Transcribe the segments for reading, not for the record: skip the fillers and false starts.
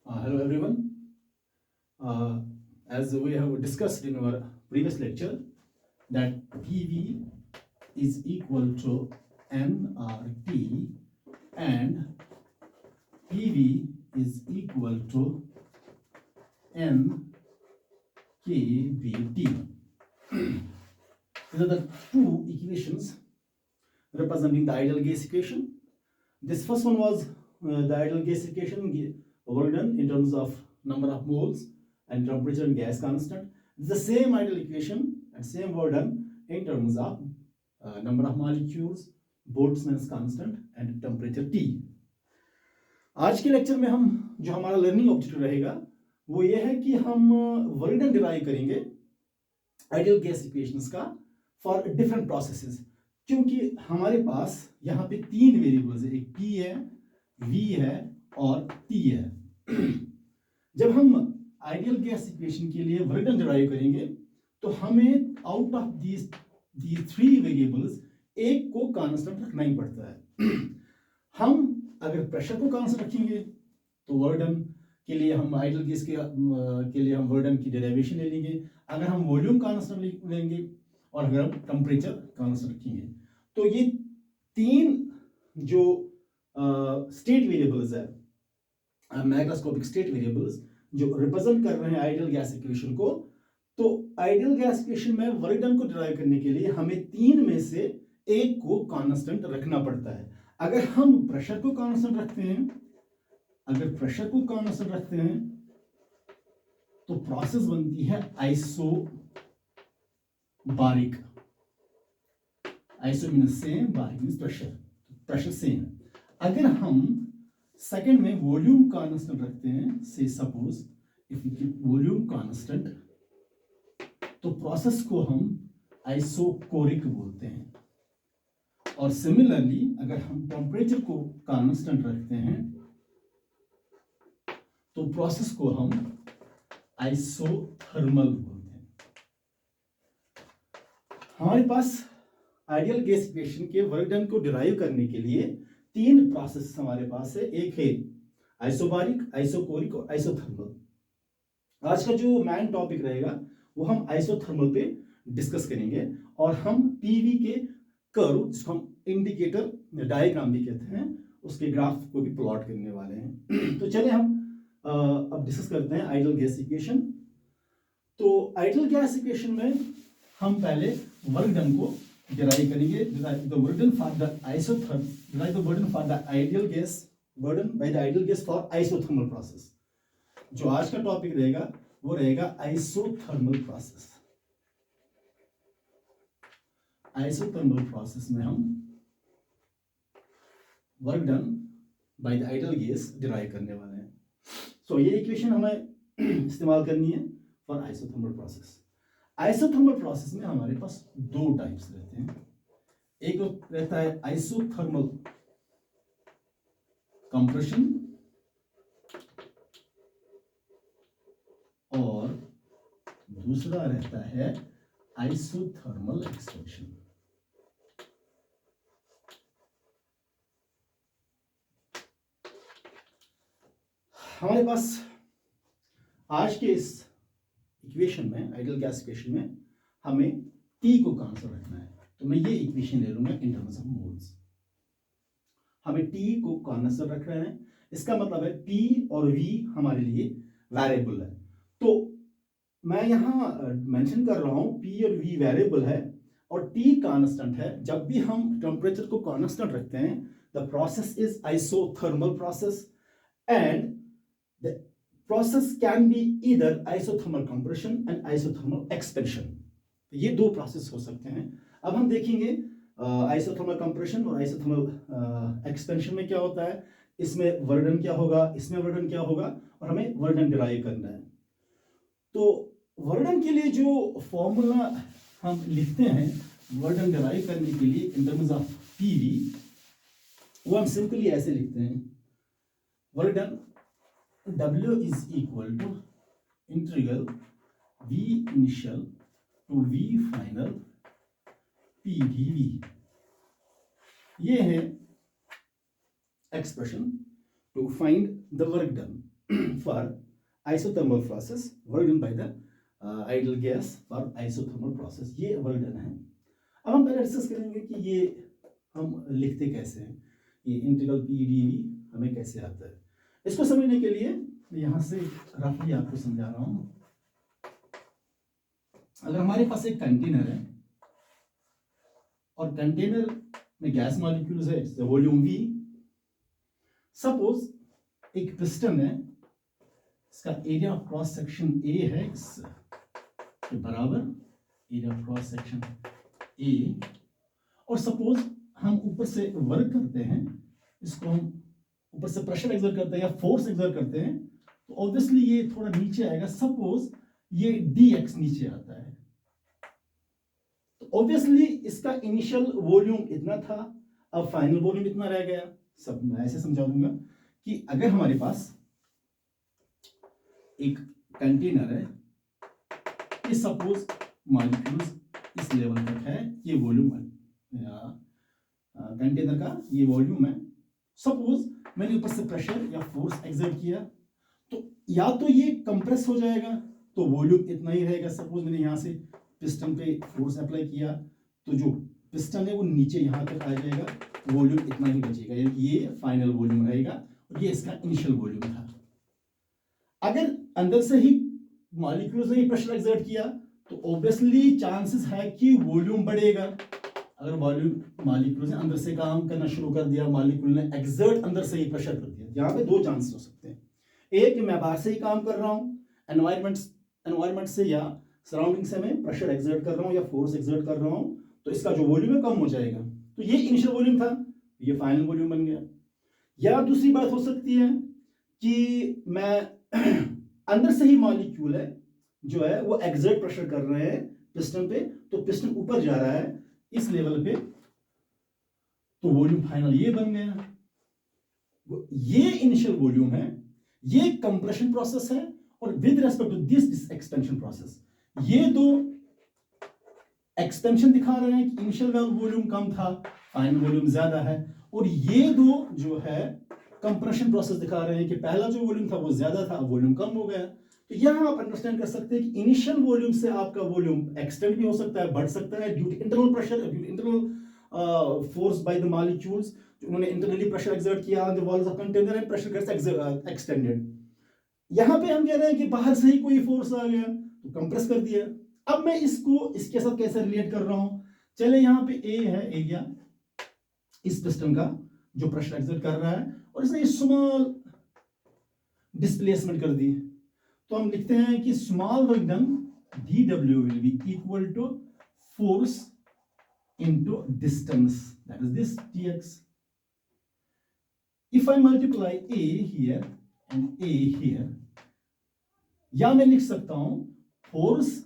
Hello everyone. As we have discussed in our previous lecture, that PV is equal to nRT and PV is equal to nKVT. These are the two equations representing the ideal gas equation. This first one was the ideal gas equation work done in terms of number of moles and temperature and gas constant. It's the same ideal equation and same work done in terms of number of molecules, Boltzmann's constant and temperature T. आज के lecture में हम जो हमारा learning objective रहेगा वो ये है कि हम वर्क डन डिराइव करेंगे आइडियल गैस इक्वेशंस का फॉर डिफरेंट प्रोसेसेस, क्योंकि हमारे पास यहाँ पे तीन वेरिएबल्स है, एक P है, V है और T है। जब हम आइडियल गैस इक्वेशन के लिए वर्क डन डिराइव करेंगे तो हमें out of these three variables एक को कांस्टेंट रखना ही पड़ता है। हम अगर प्रेशर को कांस्टेंट रखेंगे तो वर्क डन के लिए हम आइडियल गैस के लिए हम वर्क डन की डेरिवेशन ले लेंगे। अगर हम वॉल्यूम कांस्टेंट लेंगे और अगर हम टेम्परेचर कांस्टेंट रखेंगे तो ये तीन जो स्टेट वेरिएबल्स है, माइक्रोस्कोपिक स्टेट वेरिएबल्स जो रिप्रेजेंट कर रहे हैं आइडियल गैस इक्वेशन को, तो आइडियल गैस इक्वेशन में वर्क डन को डिराइव करने के लिए हमें तीन में से एक को कांस्टेंट रखना पड़ता है। अगर हम प्रेशर को कांस्टेंट रखते हैं, तो प्रोसेस बनती है आइसोबारिक। आइसो मीन्स सेम, बारिक मीन्स प्रेशर सेम है। अगर हम सेकंड में वॉल्यूम कांस्टेंट रखते हैं, से suppose if you keep volume constant, तो प्रोसेस को हम आइसोकोरिक बोलते हैं। और सिमिलरली अगर हम टेम्परेचर को कांस्टेंट रखते हैं तो प्रोसेस को हम आइसोथर्मल बोलते हैं। हमारे पास आइडियल गैस इक्वेशन के वर्क डन को डिराइव करने के लिए तीन प्रोसेस हमारे पास है। एक है आइसोबारिक, आइसोकोरिक और आइसोथर्मल। आज का जो मेन टॉपिक रहेगा वो हम आइसोथर्मल पे डिस्कस करेंगे और हम पीवी के कर्व, जिसको हम इंडिकेटर डायग्राम भी कहते हैं, उसके ग्राफ को भी प्लॉट करने वाले हैं। तो चलिए हम अब डिस्कस करते हैं आइडियल गैस इक्वेशन। तो आइडियल गैस इक्वेशन में हम पहले वर्क डन को डिराइव करेंगे। The work for the ideal gas burden by the ideal gas for isothermal process। जो आज का टॉपिक रहेगा वो रहेगा आइसोथर्मल प्रोसेस। आइसोथर्मल प्रोसेस में हम work done by the ideal gas derive करने वाले हैं। सो ये इक्वेशन हमें इस्तेमाल करनी है for isothermal process. Isothermal process में हमारे पास दो टाइप्स रहते हैं। एक रहता है आइसोथर्मल कंप्रेशन और दूसरा रहता है आइसोथर्मल एक्सपेंशन। हमारे पास आज के इस इक्वेशन में, आइडियल गैस इक्वेशन में, हमें T को कांस्टेंट रखना है। तो मैं ये इक्वेशन ले लूंगा इन टर्म्स ऑफ मोल्स। हमें T को कांस्टेंट रख रहे हैं, इसका मतलब है P और V हमारे लिए वेरिएबल है। तो मैं यहां मेंशन कर रहा हूं P और V वेरिएबल है और T कांस्टेंट है। जब भी हम टेम्परेचर को कांस्टेंट रखते हैं, the process is isothermal process and the process can be either isothermal compression and isothermal expansion। ये दो प्रोसेस हो सकते हैं। अब हम देखेंगे आइसोथर्मल कंप्रेशन और आइसोथर्मल एक्सपेंशन में क्या होता है, इसमें वर्क डन क्या होगा, इसमें वर्क डन क्या होगा, और हमें वर्क डन डिराइव करना है। तो वर्क डन के लिए जो फॉर्मूला हम लिखते हैं वर्क डन डिराइव करने के लिए इन टर्म्स ऑफ पीवी, वो हम सिंपली ऐसे लिखते हैं, work done W is equal to integral V initial to V final P dV। ये है expression to find the work done for isothermal process, work done by the ideal gas for isothermal process. ये work done है. अब हम पहले discuss करेंगे कि ये हम लिखते कैसे हैं, ये इंटीग्रल पी डी वी हमें कैसे आता है. इसको समझने के लिए यहाँ से रफली आपको समझा रहा हूँ. अगर हमारे पास एक कंटेनर है और कंटेनर में गैस मॉलिक्यूल्स है, वॉल्यूम V. सपोज एक पिस्टन है, इसका area of cross section A है इसके बराबर, area of cross section A. और सपोज हम ऊपर से वर्क करते हैं, इसको हम ऊपर से प्रेशर एक्सर्ट करते हैं या फोर्स एक्सर्ट करते हैं, तो ऑब्वियसली ये थोड़ा नीचे आएगा. सपोज ये dx नीचे आता है, तो ऑब्वियसली इसका इनिशियल वॉल्यूम इतना था, अब फाइनल वॉल्यूम इतना रह गया. सब मैं ऐसे समझा दूंगा कि अगर हमारे पास एक कंटेनर है, ये सपोज मॉलिक्यूल्स इस लेवल तक है, ये वॉल्यूम कंटेनर का ये वॉल्यूम है. सपोज मैंने ऊपर से प्रेशर या फोर्स एक्सर्ट किया, तो या तो ये कंप्रेस हो जाएगा तो वॉल्यूम इतना ही रहेगा. सपोज मैंने यहाँ से पिस्टन पे फोर्स अप्लाई किया, तो जो पिस्टन है वो नीचे यहाँ तक आ जाएगा, वॉल्यूम इतना ही बचेगा, यानी ये फाइनल वॉल्यूम रहेगा और ये इसका इनिशियल वॉल्यूम था. अगर अंदर से ही मॉलिक्यूल्स ने प्रेशर एक्सर्ट किया तो ऑब्वियसली चांसेस है कि वॉल्यूम बढ़ेगा. अगर वॉल्यूम मॉलिक्यूल्स ने अंदर से काम करना शुरू कर दिया, मॉलिक्यूल ने एक्सर्ट अंदर से ही प्रेशर कर दिया, यहाँ पे दो चांसेस हो सकते हैं. एक, मैं बाहर से ही काम कर रहा हूँ, एनवायरमेंट से या सराउंडिंग से मैं प्रेशर एक्सर्ट कर रहा हूँ या फोर्स एक्सर्ट कर रहा हूँ, तो इसका जो वॉल्यूम है कम हो जाएगा. तो ये इनिशियल वॉल्यूम था, ये फाइनल वॉल्यूम बन गया. या दूसरी बात हो सकती है कि मैं अंदर से ही मॉलिक्यूल है जो है वो एक्सर्ट प्रेशर कर रहे हैं पिस्टन पे, तो पिस्टन ऊपर जा रहा है इस लेवल पे, तो वॉल्यूम फाइनल ये बन गया. ये इनिशियल वॉल्यूम है, ये कंप्रेशन प्रोसेस है, और with respect to this expansion process, ये दो एक्सपेंशन दिखा रहे हैं कि इनिशियल वॉल्यूम कम था, फाइनल वॉल्यूम ज्यादा है. और ये दो जो है कंप्रेशन प्रोसेस दिखा रहे हैं कि पहला जो वॉल्यूम था वो ज्यादा था, अब वॉल्यूम कम हो गया. तो यहां आप अंडरस्टैंड कर सकते हैं कि इनिशियल वॉल्यूम से आपका वॉल्यूम एक्सटेंड भी हो सकता है, बढ़ सकता है, due to internal pressure, due to internal force by the molecules. उन्होंने इंटरनली प्रेशर एक्सर्ट किया on the walls of container and pressure gets extended. यहां पे हम कह रहे हैं कि बाहर से ही कोई फोर्स आ गया तो कंप्रेस कर दिया. अब मैं इसको इसके साथ कैसे रिलेट कर रहा हूं, चले यहां पे ए है एरिया इस पिस्टन का जो प्रेशर एक्सर्ट कर रहा है, और इसने स्मॉल डिस्प्लेसमेंट कर दी, तो हम लिखते हैं कि small work done dw will be equal to force into distance, that is this dx. If I multiply a here and a here, या मैं लिख सकता हूं force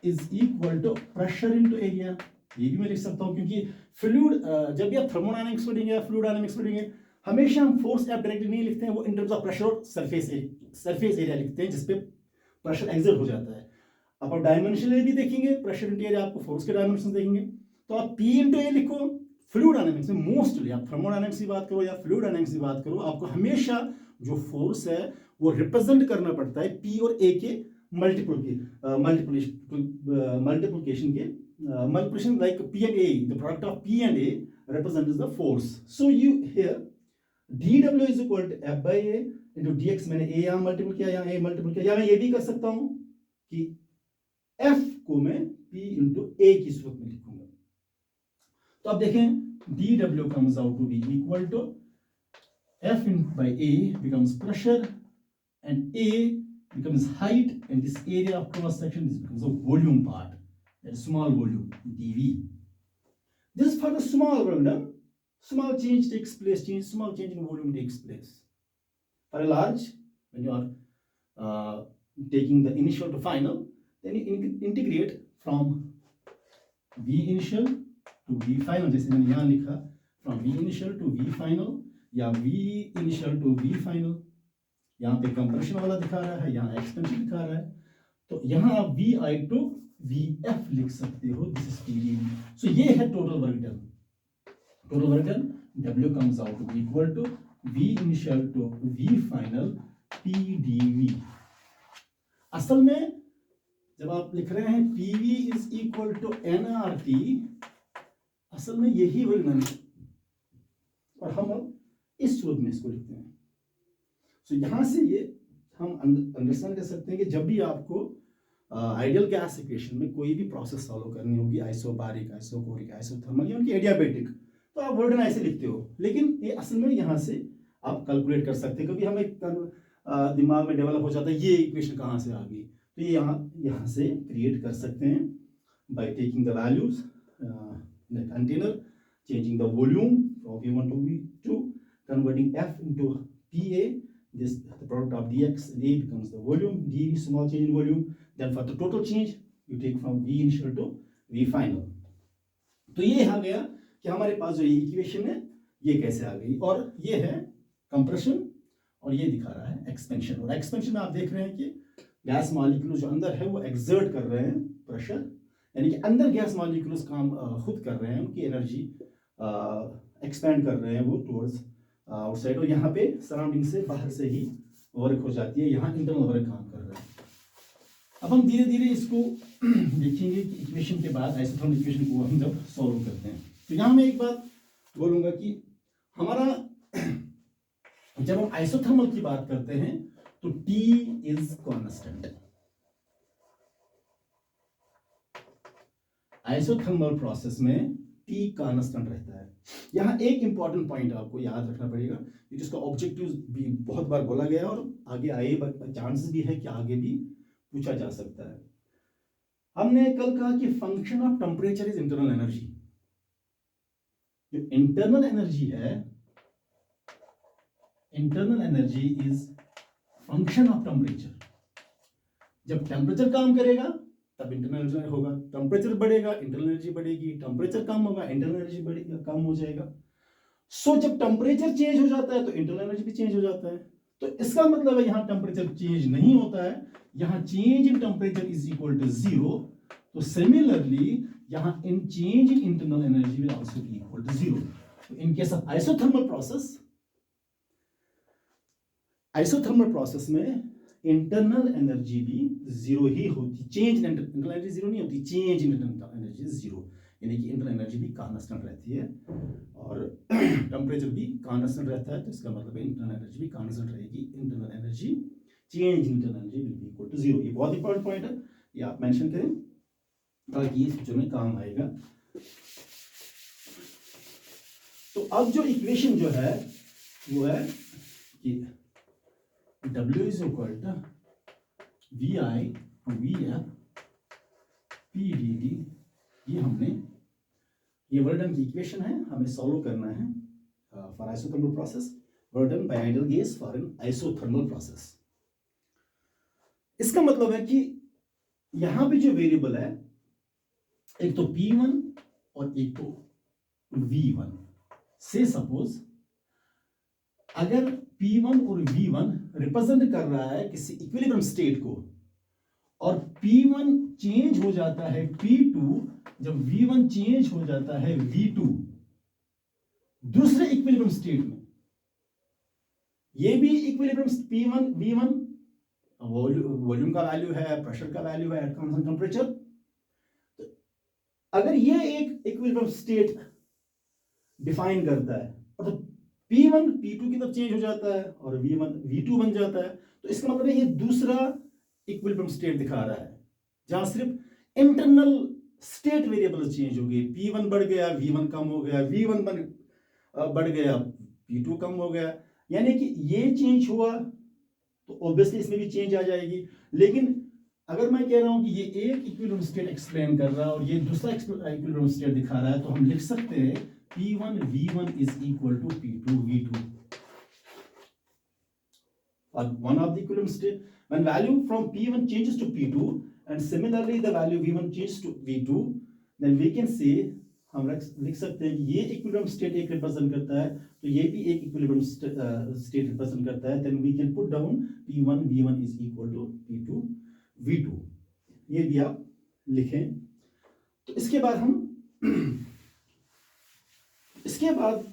is equal to pressure into area, ये भी मैं लिख सकता हूं, क्योंकि फ्लूइड जब भी आप थर्मोडायनामिक्स पढ़ेंगे या फ्लूइड डायनामिक्स पढ़ेंगे, हमेशा हम फोर्स आप डायरेक्टली नहीं लिखते हैं, वो इन टर्म्स ऑफ प्रेशर और सरफेस एरिया लिखते हैं जिसपे प्रेशर एक्सर्ट हो जाता है. अब आप डायमेंशनली भी देखेंगे, प्रेशर इनटू एरिया आपको फोर्स के डायमेंशन देखेंगे, तो आप P इनटू ए लिखो. फ्लूइड डायनामिक्स में मोस्टली आप थर्मोडायनामिक्स की बात करो या फ्लूइड डायनामिक्स की बात करो, आपको हमेशा जो फोर्स है वो रिप्रेजेंट करना पड़ता है P और A के multiplication like P and A, the product of P and A represents the force. So you here dw is equal to F by A into dx. मैंने A यहाँ multiple किया, यहाँ A multiple किया, या मैं ये भी कर सकता हूँ कि F को मैं P into A की सूरत में लिखूंगा. तो अब देखें dw comes out to be equal to F by A becomes pressure and A becomes height, and this area of cross section, this becomes a volume part, that small volume dV. This is for the small volume. Small change takes place, small change in volume takes place. For a large, when you are taking the initial to final, then you integrate from V initial to V final. जैसे मैंने यहाँ लिखा from V initial to V final या V initial to V final. यहाँ पे compression वाला दिखा रहा है, यहाँ एक्सपेंशन दिखा रहा है, तो यहाँ आप VI to VF लिख सकते हो. This is TDV. सो ये है total work done. Total work done W comes out to be equal to V initial to V final PdV। असल में जब आप लिख रहे हैं PV is equal to nRT, असल में यही वर्णन है और हम अब इस सूरत में इसको लिखते हैं। सो यहां से ये हम अंडरस्टैंड कर सकते हैं कि जब भी आपको आइडियल गैस इक्वेशन में कोई भी प्रोसेस फॉलो करनी होगी, आइसोबारिक, आइसोकोरिक, आइसोथर्मल या उनकी एडियाबेटिक, तो आप वर्डन ऐसे लिखते हो, लेकिन ये असल में यहाँ से आप कैलकुलेट कर सकते हैं। कभी हमें दिमाग में डेवलप हो जाता है ये इक्वेशन कहाँ से आ गई, तो ये यहाँ से क्रिएट कर सकते हैं by taking the values in the container, changing the volume from V1 to V2, converting F into PA, this the product of dx A becomes the volume, d small change in volume, then for the total change you take from V initial to V final। तो ये आ गया कि हमारे पास जो ये equation है ये कैसे आ गई, और ये है कंप्रेशन और ये दिखा रहा है एक्सपेंशन। और एक्सपेंशन में आप देख रहे हैं कि गैस मॉलिक्यूल जो अंदर है वो एक्सर्ट कर रहे हैं प्रेशर, यानी कि अंदर गैस मॉलिक्यूल्स काम खुद कर रहे हैं, उनकी एनर्जी एक्सपेंड कर रहे हैं वो टुवर्ड्स आउटसाइड, और यहाँ पे सराउंडिंग से बाहर से ही वर्क हो जाती है, यहाँ इंटरनल वर्क काम कर रहा है। अब हम धीरे धीरे इसको देखेंगे कि इक्वेशन के बाद आइसोथर्मल इक्वेशन को हम जब सॉल्व करते हैं। तो यहाँ मैं एक बात बोलूँगा कि हमारा जब हम आइसोथर्मल की बात करते हैं तो T is constant. Isothermal process में T कांस्टेंट रहता है। यहाँ एक इंपॉर्टेंट पॉइंट आपको याद रखना पड़ेगा, जिसका ऑब्जेक्टिव भी बहुत बार बोला गया और आगे आए चांसेस भी है कि आगे भी पूछा जा सकता है। हमने कल कहा कि function of temperature is internal energy. जो इंटरनल एनर्जी है, internal energy is function of temperature. जब टेम्परेचर काम करेगा तब इंटरनल एनर्जी होगा, टेम्परेचर बढ़ेगा इंटरनल एनर्जी बढ़ेगी, टेम्परेचर कम होगा इंटरनल एनर्जी बढ़ेगा, कम हो जाएगा। सो जब टेम्परेचर चेंज हो जाता है तो इंटरनल एनर्जी भी चेंज हो जाता है। तो इसका मतलब है यहाँ टेम्परेचर चेंज नहीं होता है, यहाँ change in temperature is equal to 0। तो सिमिलरली यहाँ in change in internal energy will also be equal to 0। तो in case of isothermal process में इंटरनल एनर्जी भी 0 ही होती, चेंज इन इंटरनल एनर्जी 0 नहीं होती, चेंज इन इंटरनल एनर्जी 0, यानी कि इंटरनल एनर्जी भी कांस्टेंट रहती है और टेम्परेचर भी कांस्टेंट रहता है। तो इसका मतलब है इंटरनल एनर्जी भी कांस्टेंट रहेगी, internal energy change in internal energy will be equal to 0। ये बहुत इंपॉर्टेंट पॉइंट है, ये आप मेंशन करें ताकि ये फ्यूचर में काम आएगा। तो अब जो इक्वेशन जो है वो है कि W is equal to VI VF PdV। ये हमने ये वर्डन की इक्वेशन है, हमें सॉल्व करना है for isothermal process, work done by ideal gas for an isothermal process. इसका मतलब है कि यहां पे जो वेरिएबल है एक तो P1 और एक तो V1। से सपोज अगर P1 और V1 रिप्रेजेंट कर रहा है किसी इक्विलिब्रियम स्टेट को और P1 चेंज हो जाता है P2, जब V1 चेंज हो जाता है V2 दूसरे इक्विलिब्रियम स्टेट में, ये भी इक्विलिब्रियम P1 V1 वॉल्यूम का वैल्यू है, प्रेशर का वैल्यू है एट कांस्टेंट टेम्परेचर। तो अगर ये एक इक्विलिब्रियम स्टेट डिफाइन करता है और तो P1 P2 की तरफ चेंज हो जाता है और V1 V2 बन जाता है, तो इसका मतलब है ये दूसरा इक्विलिब्रियम स्टेट दिखा रहा है जहां सिर्फ इंटरनल स्टेट वेरिएबल चेंज हो गए, P1 बढ़ गया V1 कम हो गया, V1 बढ़ गया P2 कम हो गया, यानी कि ये चेंज हुआ तो ऑब्वियसली इसमें भी चेंज आ जाएगी। लेकिन अगर मैं कह रहा हूं कि ये एक इक्विलिब्रियम स्टेट एक्सप्लेन कर रहा है और ये दूसरा इक्विलिब्रियम स्टेट दिखा रहा है, तो हम लिख सकते हैं P1 V1 is equal to P2 V2 or one of the equilibrium state when value from P1 changes to P2 and similarly the value V1 changes to V2, then we can say हम लिख सकते हैं कि ये equilibrium state एक represent करता है तो ये भी एक इक्विलिब्रियम स्टेट रिप्रेजेंट करता है, then we can put down P1 V1 is equal to P2 V2, ये भी आप लिखें। तो इसके बाद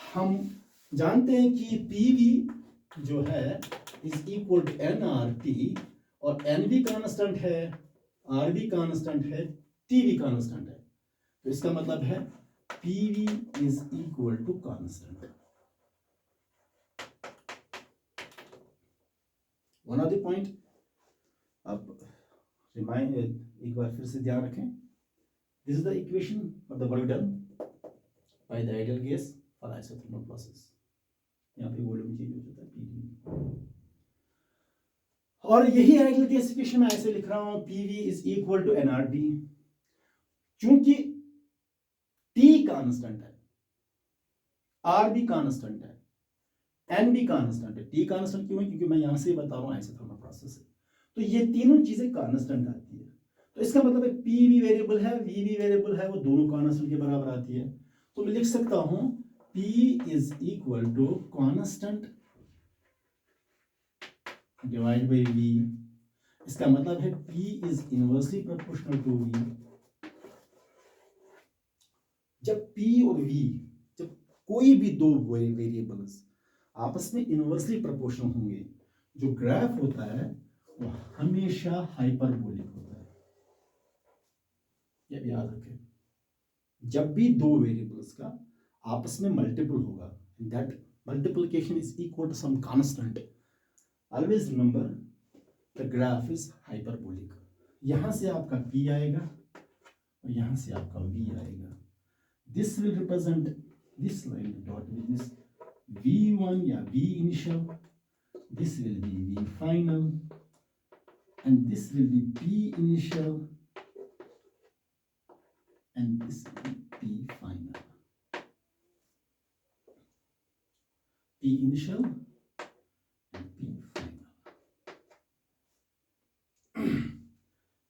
हम जानते हैं कि PV जो है इज इक्वल टू nRT, और N भी कांस्टेंट है, R भी कांस्टेंट है, T भी कांस्टेंट है। तो इसका मतलब है PV is equal to constant. One of the point आप रिमाइंड एक बार फिर से ध्यान रखें, this is the equation of the work done by the ideal gas for isothermal process. यहाँ पे वॉल्यूम चेंज हो जाता है PV, और यही आइडियल गैसिफिकेशन मैं ऐसे लिख रहा हूं, PV is equal to nRT। चूंकि T कांस्टेंट है, R भी कांस्टेंट है, N भी कांस्टेंट है। T कांस्टेंट क्यों है? क्योंकि मैं यहां से बता रहा हूं आइसोथर्मल प्रोसेस है, तो ये तीनों चीजें कांस्टेंट आती है। तो इसका मतलब है P भी वेरिएबल है, V भी वेरिएबल है, वो दोनों कांस्टेंट के बराबर आती है। तो मैं लिख सकता हूं P is equal to constant divide by V। इसका मतलब है P is inversely proportional to V। जब P और V, जब कोई भी दो वेरिएबल्स आपस में इनवर्सली प्रोपोर्शनल होंगे, जो ग्राफ होता है वो हमेशा हाइपरबोलिक होता है। ये भी याद रखें, जब भी दो वेरिएबल्स का आपस में मल्टीपल होगा, that multiplication is equal to some constant, always remember the graph is hyperbolic. यहां से आपका P आएगा और यहां से आपका V आएगा। This will represent this line dot with this V1 या V initial, this will be V final, and this will be P initial, and this will be P final. P initial and P final.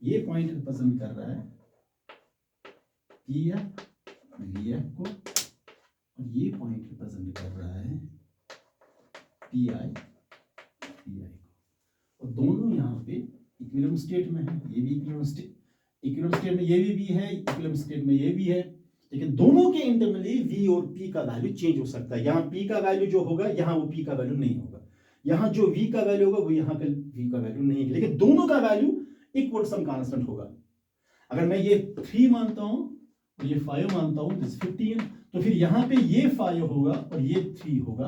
ये point represent कर रहा है PF VF को, और ये point represent कर रहा है PI PI को, और दोनों यहाँ पे इक्विलिब्रियम स्टेट में है। ये भी इक्विलिब्रियम स्टेट में ये भी है, इक्विलिब्रियम स्टेट में ये भी है, लेकिन दोनों के इंटरनली V और P का वैल्यू चेंज हो सकता है। यहाँ P का वैल्यू जो होगा यहाँ वो P का वैल्यू नहीं होगा, यहाँ जो V का वैल्यू होगा वो यहाँ पे V का वैल्यू नहीं है, लेकिन दोनों का वैल्यू इक्वल सम कांस्टेंट होगा। अगर मैं ये 3 मानता हूं और ये 5 मानता हूं, दिस 15, तो फिर यहां पे ये 5 होगा और ये 3 होगा,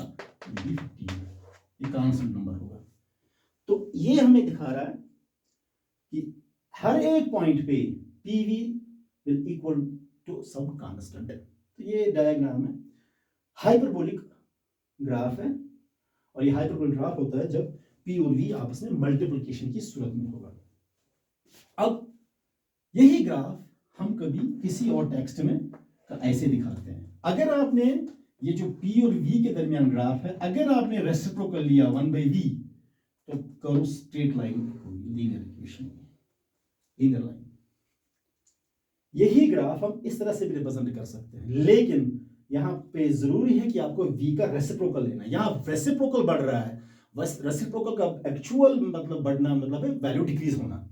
ये भी 15 है, ये कांस्टेंट नंबर होगा। तो ये हमें दिखा रहा है कि हर एक पॉइंट पे PV will equal to some constant. तो ये डायग्राम है, हाइपरबोलिक ग्राफ है, और ये हाइपरबोलिक ग्राफ होता है जब P और V आपस में मल्टीप्लिकेशन की सूरत में होगा। अब यही ग्राफ हम कभी किसी और टेक्स्ट में ऐसे दिखाते हैं। अगर आपने ये जो P और V के दरमियान ग्राफ है, अगर आपने रेसिप्रोकल लिया 1/V, तो कर्व स्ट्रेट लाइन होगी, लीनियर इक्वेशन, लीनियर लाइन। यही ग्राफ हम इस तरह से भी रिप्रेजेंट कर सकते हैं, लेकिन यहां पे जरूरी है कि आपको V का रेसिप्रोकल लेना। यहां रेसिप्रोकल बढ़ रहा है, बस रेसिप्रोकल का एक्चुअल मतलब बढ़ना मतलब है वैल्यू डिक्रीज होना।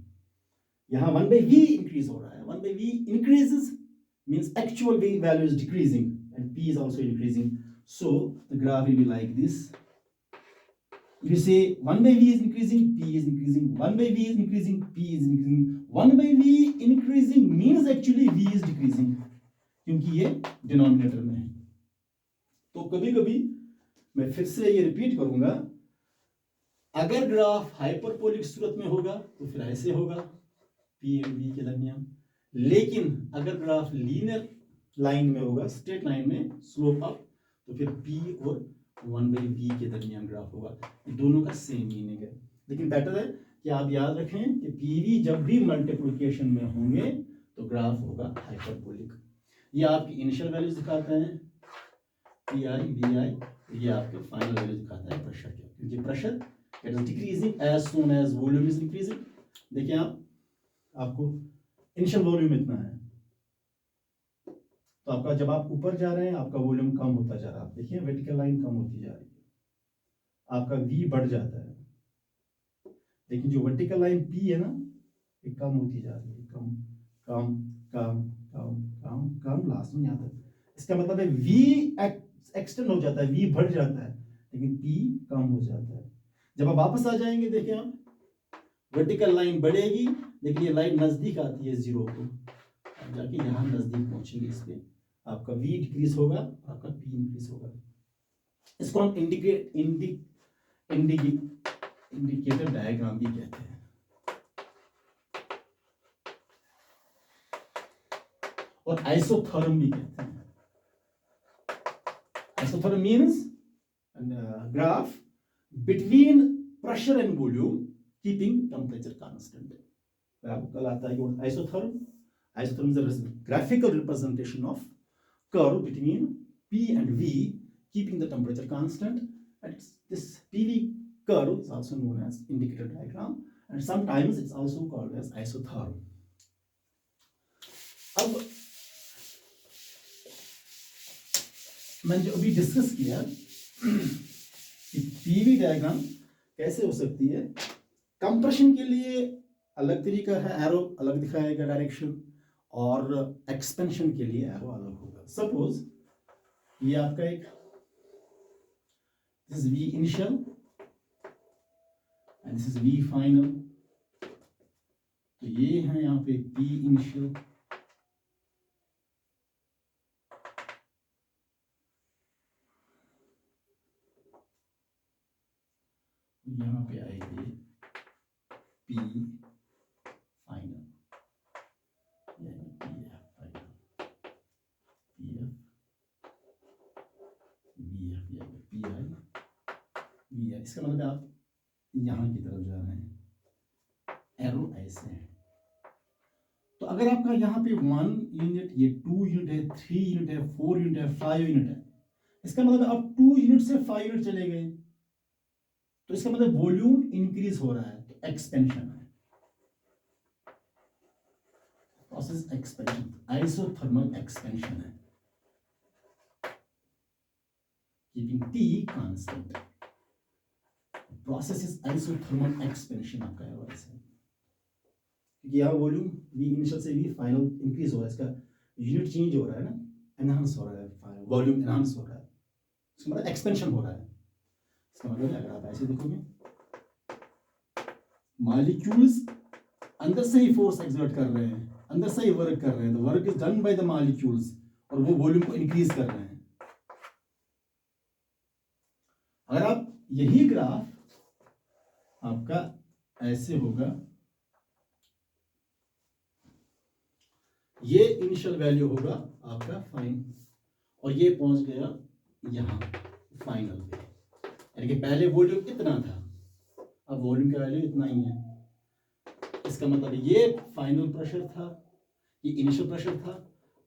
यहाँ 1/V increase हो रहा है, 1/V increases means actual V value is decreasing and P is also increasing, so the graph will be like this. If you say 1/V is increasing, P is increasing, 1/V is increasing, P is increasing, 1/V increasing means actually V is decreasing, क्योंकि ये denominator में है। तो कभी कभी मैं फिर से ये रिपीट करूंगा, अगर ग्राफ हाइपरबोलिक सूरत में होगा तो फिर ऐसे होगा P और V के दरमियान, लेकिन अगर ग्राफ लीनियर लाइन में होगा, स्ट्रेट लाइन में स्लोप अप, तो फिर P और 1/V के दरमियान ग्राफ होगा। दोनों का सेम मीनिंग है, लेकिन बेटर है कि आप याद रखें कि PV जब भी मल्टीप्लिकेशन में होंगे तो ग्राफ होगा हाइपरबोलिक। ये आपकी इनिशियल वैल्यूज दिखाते हैं PI VI, ये आपके फाइनल वैल्यूज दिखाता है प्रेशर के, क्योंकि pressure it is decreasing as soon as volume is increasing. देखिए आपको इनिशियल वॉल्यूम इतना है, तो आपका जब आप ऊपर जा रहे हैं आपका वॉल्यूम कम होता जा रहा है। आप देखिए वर्टिकल लाइन कम होती जा रही है, आपका V बढ़ जाता है, लेकिन जो वर्टिकल लाइन P है ना, ये कम होती जा रही है, कम कम कम कम कम कम, लास्ट में यहाँ तक। इसका मतलब है एक्सटेंड हो जाता है, V बढ़ जाता है, लेकिन P कम हो जाता है। जब आप वापस आ जाएंगे, देखिए आप वर्टिकल लाइन बढ़ेगी, लेकिन ये लाइन नजदीक आती है 0 को, जाके यहाँ नजदीक पहुंचेंगे, इस पे आपका V डिक्रीज होगा, आपका P इंक्रीज होगा। इसको हम इंडिकेटर डायग्राम भी कहते हैं। और आइसोथर्म भी कहते हैं। Isotherm means graph between pressure and volume keeping temperature constant. आपको कल आता है कि isotherm is a graphical representation of curve between P and V keeping the temperature constant, and this PV curve is also known as indicator diagram, and sometimes it's also called as isotherm. अब मैंने जो अभी discuss किया कि PV diagram कैसे हो सकती है, कंप्रेशन के लिए अलग तरीका है, एरो अलग दिखाएगा डायरेक्शन, और एक्सपेंशन के लिए एरो अलग होगा। सपोज ये आपका एक this is V initial and this is V final, तो ये है यहाँ पे P initial, यहाँ पे आएगी P final, यानी PF final, PF VF या PI VI। इसका मतलब आप यहाँ की तरफ जा रहे हैं, एरो ऐसे है। तो अगर आपका यहाँ पे 1 यूनिट, ये 2 यूनिट है, 3 यूनिट है, 4 यूनिट है, 5 यूनिट है, इसका मतलब आप 2 यूनिट से 5 यूनिट चले गए, तो इसका मतलब वॉल्यूम इंक्रीज हो रहा है, तो एक्सपेंशन है, प्रोसेस एक्सपेंशन, आइसोथर्मल एक्सपेंशन है, keeping T constant. Process is isothermal expansion आपका है वैसे, क्योंकि यहाँ वॉल्यूम V इनिशियल से V फाइनल इंक्रीज हो रहा है, इसका यूनिट चेंज हो रहा है ना, एनहांस हो रहा है, वॉल्यूम एनहांस हो रहा है, इसका मतलब एक्सपेंशन हो रहा है। इसका मतलब अगर आप ऐसे देखोगे, मॉलिक्यूल्स अंदर से ही फोर्स एक्सर्ट कर रहे हैं, अंदर से ही वर्क कर रहे हैं, तो work is done by the molecules, और वो वॉल्यूम को इंक्रीज कर रहे हैं। अगर आप यही ग्राफ आपका ऐसे होगा, ये इनिशियल वैल्यू होगा आपका फाइन, और ये पहुंच गया यहां फाइनल पे, यानी कि पहले वॉल्यूम कितना था, अब वॉल्यूम का वैल्यू इतना ही है। इसका मतलब ये फाइनल प्रेशर था, ये इनिशियल प्रेशर था,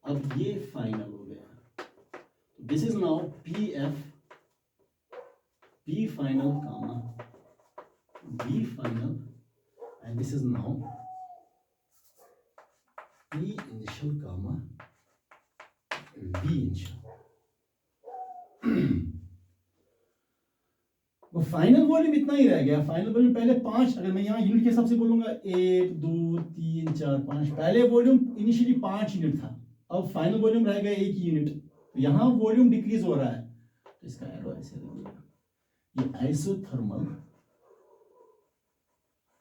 अब ये फाइनल हो गया। This is now P final comma V final, and this is now P initial comma V initial। वो फाइनल वॉल्यूम इतना ही रह गया। फाइनल वॉल्यूम पहले 5, अगर मैं यहाँ यूनिट के हिसाब से बोलूंगा 1 2 3 4 5, पहले वॉल्यूम इनिशियली 5 यूनिट था, अब फाइनल वॉल्यूम रह गया 1 यूनिट, तो यहाँ वॉल्यूम डिक्रीज हो रहा है, तो इसका एरो ऐसे लगेगा। ये आइसोथर्मल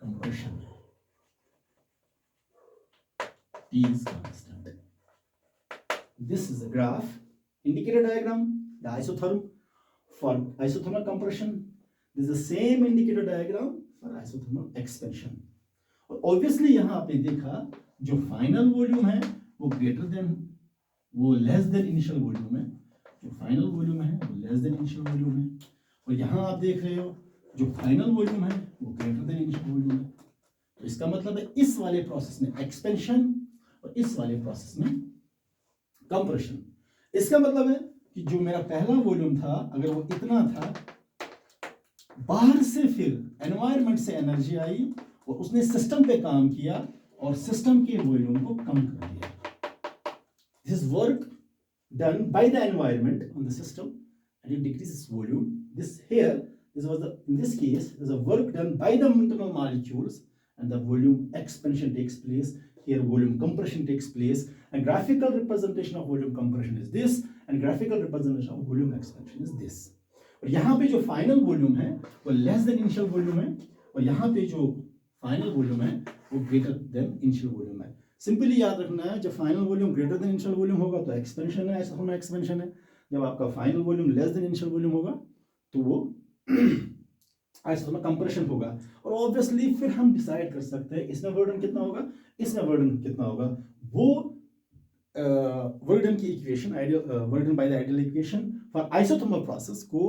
कंप्रेशन है, T is constant। This is a graph, indicator diagram, the isotherm for isothermal compression. This is the same indicator diagram for isothermal expansion। और obviously यहाँ आपने देखा जो फाइनल वॉल्यूम है वो ग्रेटर देन, वो लेस देन इनिशियल वॉल्यूम है, जो फाइनल वॉल्यूम है वो लेस देन इनिशियल वॉल्यूम है, और यहाँ आप देख रहे हो जो फाइनल वॉल्यूम है वो ग्रेटर देन इनिशियल वॉल्यूम है। तो इसका मतलब है इस वाले प्रोसेस में एक्सपेंशन और इस वाले प्रोसेस में कंप्रेशन। इसका मतलब है कि जो मेरा पहला वॉल्यूम था, अगर वो इतना था, बाहर से फिर एनवायरनमेंट से एनर्जी आई और उसने सिस्टम पे काम किया और सिस्टम के वॉल्यूम को कम कर दिया। This is work done by the environment on the system and it decreases volume. This was in this case, there's a work done by the internal molecules and the volume expansion takes place. Here volume compression takes place. A graphical representation of volume compression is this, and graphical representation of volume expansion is this. और यहाँ पे जो final volume है वो less than initial volume है, और यहाँ पे जो फाइनल वॉल्यूम है वो ग्रेटर देन इनिशियल वॉल्यूम है। सिंपली याद रखना है, जब final volume greater than initial volume होगा तो एक्सपेंशन है, ऐसा होना एक्सपेंशन है। जब आपका final volume less than initial volume होगा तो वो ऐसा कंप्रेशन होगा। और ऑब्वियसली फिर हम डिसाइड कर सकते हैं इसमें वर्डन कितना होगा, इसमें वर्डन कितना होगा। वो वर्डन की equation, ideal वर्डन bye the ideal equation for isothermal process को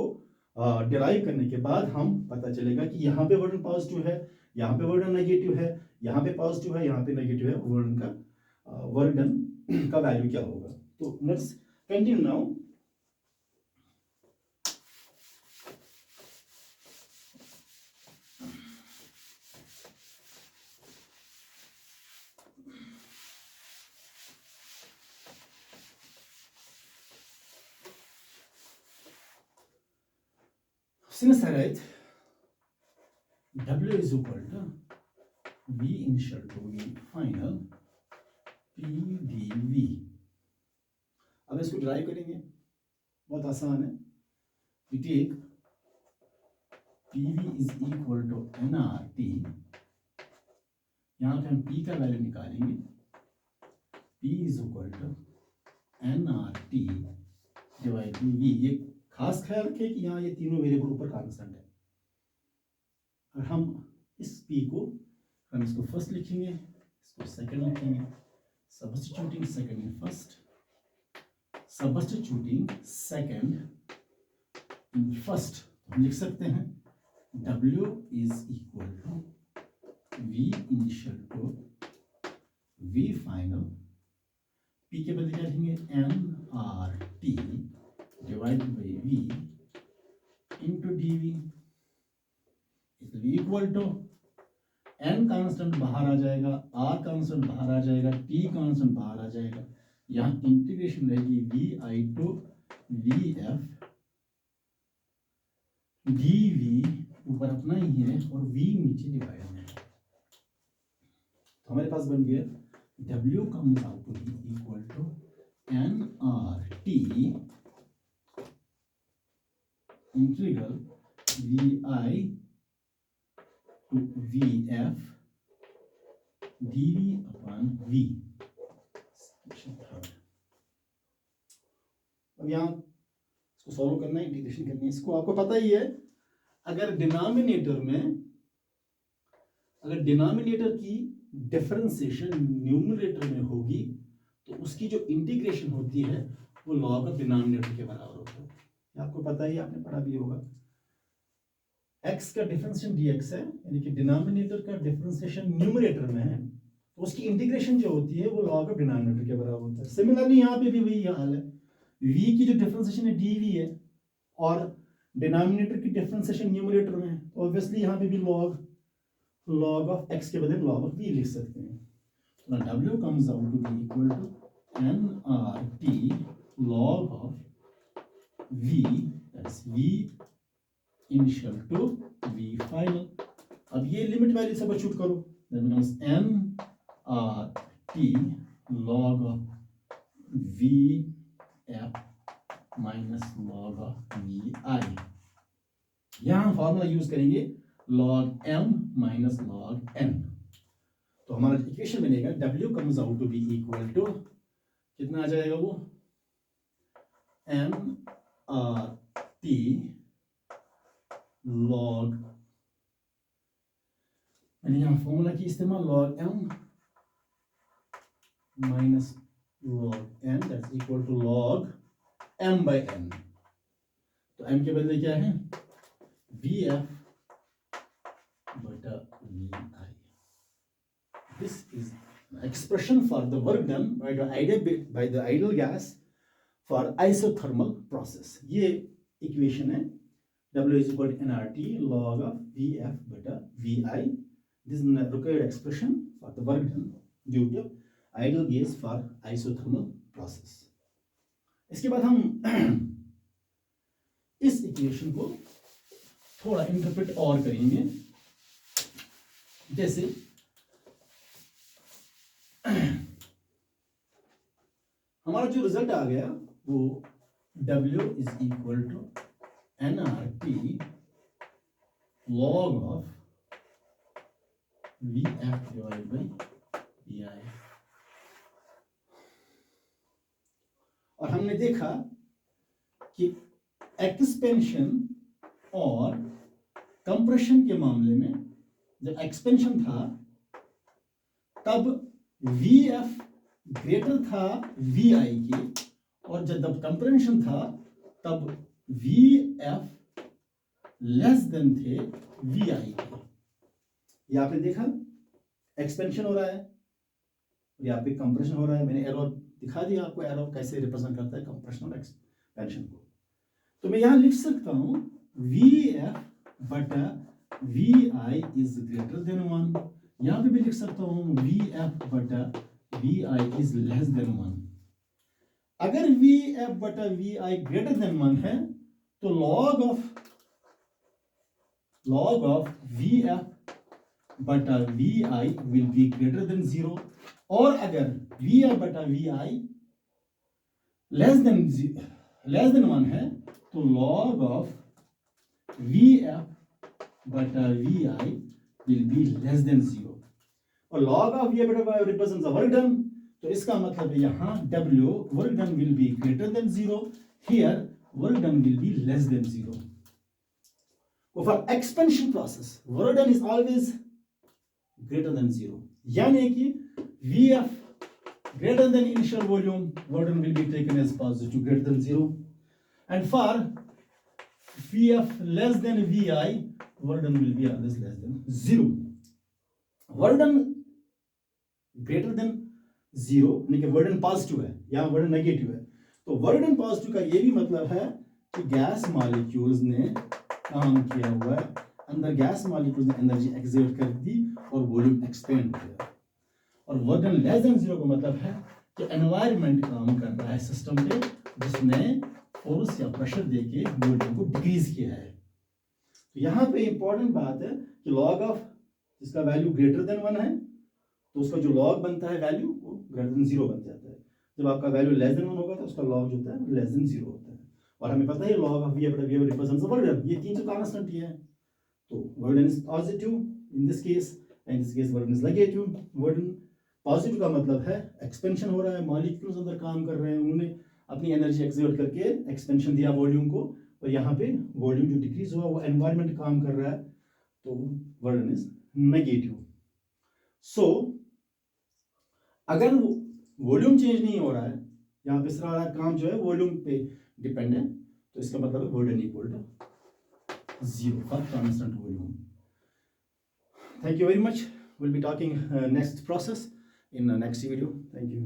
डिराइव करने के बाद हम पता चलेगा कि यहाँ पे वर्डन पॉजिटिव है, यहाँ पे वर्डन नेगेटिव है, यहाँ पे पॉजिटिव है, यहाँ पे नेगेटिव है, वर्डन का वैल्यू क्या होगा। तो let's continue now. Since I write W is equal to V initial to V final P dV, अब इसको ड्राइव करेंगे, बहुत आसान है। We take PV is equal to nRT, यहाँ पे हम P का वैल्यू निकालेंगे, P is equal to nRT divide by V। ये खास ख्याल रखें कि यहाँ ये तीनों वेरिएबल ऊपर कांस्टेंट है, और हम इस P को, हम इसको फर्स्ट लिखेंगे, इसको सेकंड लिखेंगे, substituting second in first, substituting second in first, हम लिख सकते हैं W is equal to V initial to V final, P के बदले क्या लिखेंगे nRT divided by V into dV equal to n constant बाहर आ जाएगा, R कांस्टेंट बाहर आ जाएगा, T कांस्टेंट बाहर आ जाएगा, यहाँ इंटीग्रेशन रहेगी VI टू VF dV ऊपर अपना ही है और V नीचे डिवाइड है। तो हमारे पास बन गया W comes out to be equal to nRT integral VI to VF dV upon V। अब यहाँ इसको सॉल्व करना है, इंटीग्रेशन करनी है। इसको आपको पता ही है, अगर डिनोमिनेटर की डिफरेंशिएशन न्यूमरेटर में होगी तो उसकी जो इंटीग्रेशन होती है वो लॉग ऑफ डिनोमिनेटर के बराबर होता है। आपको पता ही, आपने पढ़ा भी होगा। x का डिफरेंशिएशन dx है, यानी कि डिनोमिनेटर का डिफरेंशिएशन न्यूमरेटर में है, तो उसकी इंटीग्रेशन जो होती है वो लॉग ऑफ डिनोमिनेटर के बराबर होता है। सिमिलरली यहाँ पे भी वही हाल है, v की जो डिफरेंशिएशन है dv है और डिनोमिनेटर की डिफरेंशिएशन न्यूमरेटर में है, तो ऑब्वियसली यहाँ पे भी लॉग ऑफ x के बदले लॉग ऑफ v लिख सकते हैं। W comes out to be equal to nRT log of V, that's V initial to V final। अब ये लिमिट वैल्यू सब्स्टिट्यूट करो, that becomes nRT log of VF minus log of VI। यहाँ formula use करेंगे log m minus log n। तो हमारा equation बनेगा W comes out to be equal to, कितना आ जाएगा वो, nRT log, मैंने यहाँ फॉर्मूला की इस्तेमाल log m minus log n that's equal to log m by n। तो m के बदले क्या है, VF बटा VI। This is expression for the work done by the ideal gas for isothermal process। ये इक्वेशन है W is equal to nRT log of VF beta VI। This is the required expression for the work done due to ideal gas for isothermal process। इसके बाद हम इस equation को थोड़ा interpret और करेंगे। जैसे हमारा जो रिजल्ट आ गया वो W is equal to nRT log of Vf divided by Vi। और हमने देखा कि एक्सपेंशन और कंप्रेशन के मामले में जब एक्सपेंशन था तब Vf ग्रेटर था Vi के, और जब कंप्रेशन था तब Vf लेस देन थे Vi के। ये आपने देखा एक्सपेंशन हो रहा है, यहाँ पे कंप्रेशन हो रहा है। मैंने एरो दिखा दिया आपको, एरो कैसे रिप्रेजेंट करता है कंप्रेशन और एक्सपेंशन को। तो मैं यहाँ लिख सकता हूँ Vf बटा Vi इज ग्रेटर देन 1। यहाँ पे भी लिख सकता हूँ Vf बटा Vi इज लेस देन 1। अगर Vf बटा Vi ग्रेटर देन 1 है तो log of Vf बटा Vi will be greater than 0, और अगर Vf बटा Vi लेस देन 1 है तो log of Vf बटा Vi will be less than 0, और log of Vf बटा Vi represents the work done, तो इसका मतलब है यहाँ W work done will be greater than 0, here work done will be less than 0. So for expansion process work done is always greater than 0, यानी कि Vf greater than initial volume, work done will be taken as positive greater than 0, and for Vf less than Vi, work done will be always less than 0. Work done greater than 0 यानी कि work done positive है, यहाँ work done negative है, तो work done positive का ये भी मतलब है कि गैस मॉलिक्यूल्स ने काम किया हुआ है, अंदर गैस मॉलिक्यूल्स ने एनर्जी एक्सर्ट कर दी और वॉल्यूम एक्सपेंड हो गया। और वर्क डन लेस देन 0 का मतलब है कि एनवायरनमेंट काम कर रहा है सिस्टम पे, जिसने फोर्स या प्रेशर देके वॉल्यूम को डिक्रीज किया है। तो यहाँ पे इंपॉर्टेंट बात है कि लॉग ऑफ जिसका वैल्यू ग्रेटर देन 1 है तो उसका जो लॉग बनता है वैल्यू वो ग्रेटर देन 0 बन जाता है। जब आपका वैल्यू लेस देन 1 होगा तो उसका लॉग जो होता है लेस देन 0 होता है। और हमें पता है लॉग ऑफ V बटा V रिप्रेजेंट्स वर्क डन, ये तीन जो कांस्टेंट ही है। तो work done is positive in this case, and this case work done is negative. Work done positive का मतलब है एक्सपेंशन हो रहा है, मॉलिक्यूल्स अंदर काम कर रहे हैं, उन्होंने अपनी एनर्जी एक्सर्ट करके एक्सपेंशन दिया वॉल्यूम को, और यहाँ पे वॉल्यूम जो डिक्रीज हुआ वो एनवायरनमेंट काम कर रहा है, तो वर्क डन इज नेगेटिव। सो अगर वॉल्यूम चेंज नहीं हो रहा है, यहाँ पे सारा काम जो है वॉल्यूम पे डिपेंड है, तो इसका मतलब work done equal to 0 for constant volume. Thank you very much. We'll be talking next process in the next video. Thank you.